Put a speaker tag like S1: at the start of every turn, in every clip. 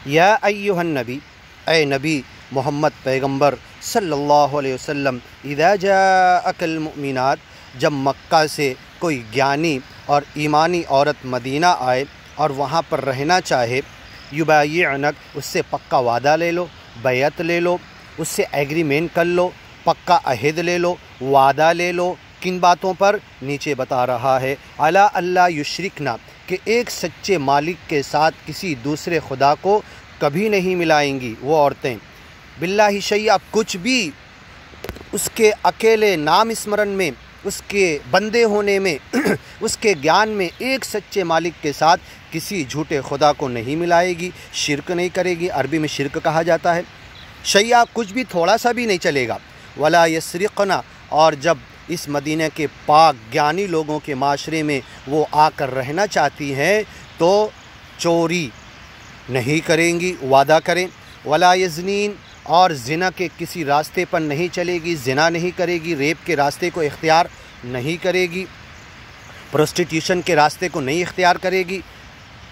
S1: या अय्युहन नबी, ए नबी मोहम्मद पैगंबर सल्लल्लाहु अलैहि वसल्लम, इज़ा जाअकल मुमिनात, जब मक्का से कोई ज्ञानी और ईमानी औरत मदीना आए और वहाँ पर रहना चाहे, युबायिअनक, उससे पक्का वादा ले लो, बैत ले लो, उससे एग्रीमेंट कर लो, पक्का अहद ले लो, वादा ले लो। किन बातों पर? नीचे बता रहा है, अला अल्लाह युशरिकना, कि एक सच्चे मालिक के साथ किसी दूसरे खुदा को कभी नहीं मिलाएंगी वो औरतें, बिल्लाहि शैया, कुछ भी, उसके अकेले नाम स्मरण में, उसके बंदे होने में उसके ज्ञान में एक सच्चे मालिक के साथ किसी झूठे खुदा को नहीं मिलाएगी, शिरक नहीं करेगी। अरबी में शिरक कहा जाता है। शैया, कुछ भी, थोड़ा सा भी नहीं चलेगा। वला यसरिक़ना, और जब इस मदीने के पाक ज्ञानी लोगों के माशरे में वो आकर रहना चाहती हैं तो चोरी नहीं करेंगी, वादा करें। वला यज़नीन, और ज़िना के किसी रास्ते पर नहीं चलेगी, ज़िना नहीं करेगी, रेप के रास्ते को इख्तियार नहीं करेगी, प्रोस्टिट्यूशन के रास्ते को नहीं इख्तियार करेगी।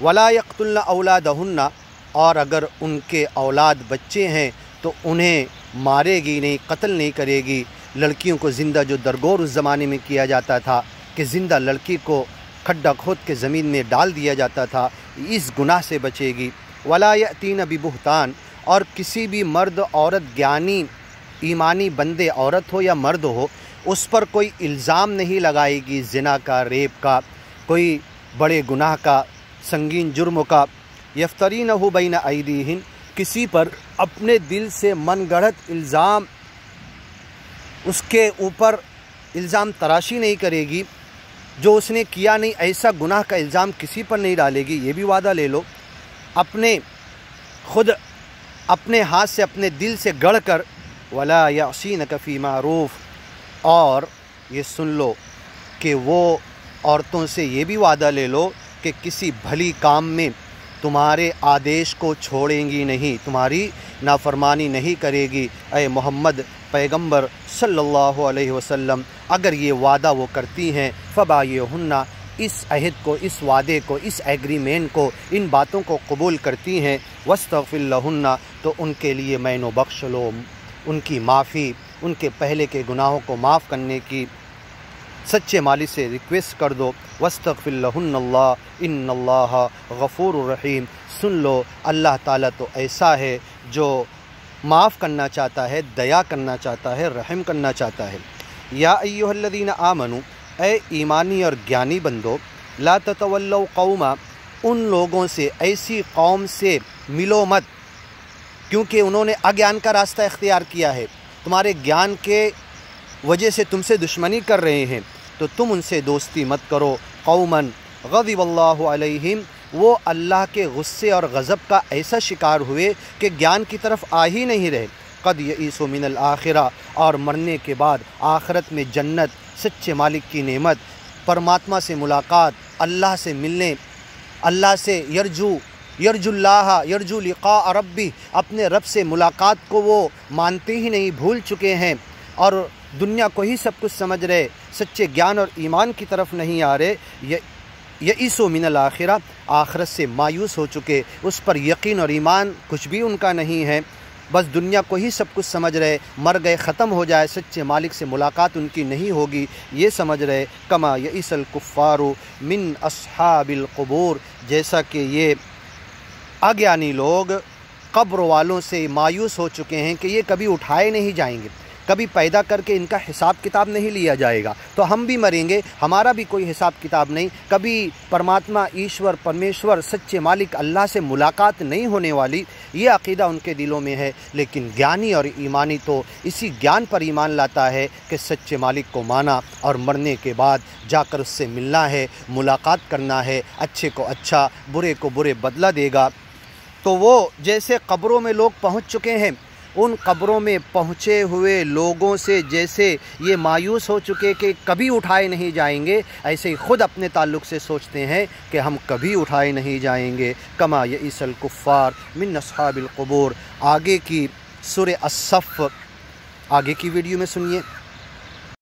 S1: वला यक़्तुल्ना औलादहुन्ना, और अगर उनके औलाद बच्चे हैं तो उन्हें मारेगी नहीं, कत्ल नहीं करेगी। लड़कियों को ज़िंदा, जो दरगोर उस ज़माने में किया जाता था कि ज़िंदा लड़की को खड्डा खोद के ज़मीन में डाल दिया जाता था, इस गुनाह से बचेगी। वला यअतीन बिबुहतान, और किसी भी मर्द औरत, ज्ञानी ईमानी बंदे, औरत हो या मर्द हो, उस पर कोई इल्ज़ाम नहीं लगाएगी ज़िना का, रेप का, कोई बड़े गुनाह का, संगीन जुर्म का। यफ्तरीनहु बैन अयदीहिन, किसी पर अपने दिल से मनगढ़ंत इल्ज़ाम, उसके ऊपर इल्ज़ाम तराशी नहीं करेगी, जो उसने किया नहीं ऐसा गुनाह का इल्ज़ाम किसी पर नहीं डालेगी। ये भी वादा ले लो। खुद अपने हाथ से, अपने दिल से गढ़ कर, वला यासीनक फ़ी मारूफ़, और ये सुन लो कि वो औरतों से ये भी वादा ले लो कि किसी भली काम में तुम्हारे आदेश को छोड़ेंगी नहीं, तुम्हारी नाफरमानी नहीं करेगी। ऐ मोहम्मद पैगंबर सल्लल्लाहु अलैहि वसल्लम, अगर ये वादा वो करती हैं, फ़बाय्युहुन्ना, इस अहद को, इस वादे को, इस एग्रीमेंट को, इन बातों को कबूल करती हैं, वस्तग़फिर लहुन्ना, तो उनके लिए मैनो बख्श लो, उनकी माफ़ी, उनके पहले के गुनाहों को माफ़ करने की सच्चे मालिक से रिक्वेस्ट कर दो। वस्तग़फिर लहुन्नल्लाह इन्नल्लाह गफ़ूरुर रहीम। सुन लो, अल्लाह ताला तो ऐसा है जो माफ़ करना चाहता है, दया करना चाहता है, रहम करना चाहता है। या अय्युहल्लज़ीना आमनू, ऐ ईमानी और ज्ञानी बंदो, ला ततवल्लौ कौमा, उन लोगों से, ऐसी कौम से मिलो मत, क्योंकि उन्होंने अज्ञान का रास्ता इख्तियार किया है, तुम्हारे ज्ञान के वजह से तुमसे दुश्मनी कर रहे हैं, तो तुम उनसे दोस्ती मत करो। कौमन ग़ज़िबल्लाहु अलैहिम, वो अल्लाह के गुस्से और गज़ब का ऐसा शिकार हुए कि ज्ञान की तरफ आ ही नहीं रहे। क़द यईसु मिनल आखिरा, और मरने के बाद आखिरत में जन्नत, सच्चे मालिक की नेमत, परमात्मा से मुलाकात, अल्लाह से मिलने, अल्लाह से यरजू लिक़ा रब्बी, अपने रब से मुलाकात को वो मानते ही नहीं, भूल चुके हैं और दुनिया को ही सब कुछ समझ रहे, सच्चे ज्ञान और ईमान की तरफ नहीं आ रहे। यईसु मिनल आखिरा, आखिरत से मायूस हो चुके, उस पर यकीन और ईमान कुछ भी उनका नहीं है, बस दुनिया को ही सब कुछ समझ रहे, मर गए, ख़त्म हो जाए, सच्चे मालिक से मुलाकात उनकी नहीं होगी, ये समझ रहे। कमा यईसल कुफ़ारु मिन अस्हाबिल क़ुबूर, जैसा कि ये अज्ञानी लोग कब्र वालों से मायूस हो चुके हैं कि ये कभी उठाए नहीं जाएंगे, कभी पैदा करके इनका हिसाब किताब नहीं लिया जाएगा, तो हम भी मरेंगे, हमारा भी कोई हिसाब किताब नहीं, कभी परमात्मा, ईश्वर, परमेश्वर, सच्चे मालिक अल्लाह से मुलाकात नहीं होने वाली, ये अक़ीदा उनके दिलों में है। लेकिन ज्ञानी और ईमानी तो इसी ज्ञान पर ईमान लाता है कि सच्चे मालिक को माना और मरने के बाद जाकर उससे मिलना है, मुलाकात करना है, अच्छे को अच्छा, बुरे को बुरे बदला देगा। तो वो जैसे कब्रों में लोग पहुँच चुके हैं, उन कब्रों में पहुँचे हुए लोगों से जैसे ये मायूस हो चुके कि कभी उठाए नहीं जाएंगे, ऐसे ही ख़ुद अपने ताल्लुक़ से सोचते हैं कि हम कभी उठाए नहीं जाएंगे। कमा यईसल कुफ़ार मिन अस्हाबिल क़ुबूर। आगे की सूरह अस-सफ़, आगे की वीडियो में सुनिए।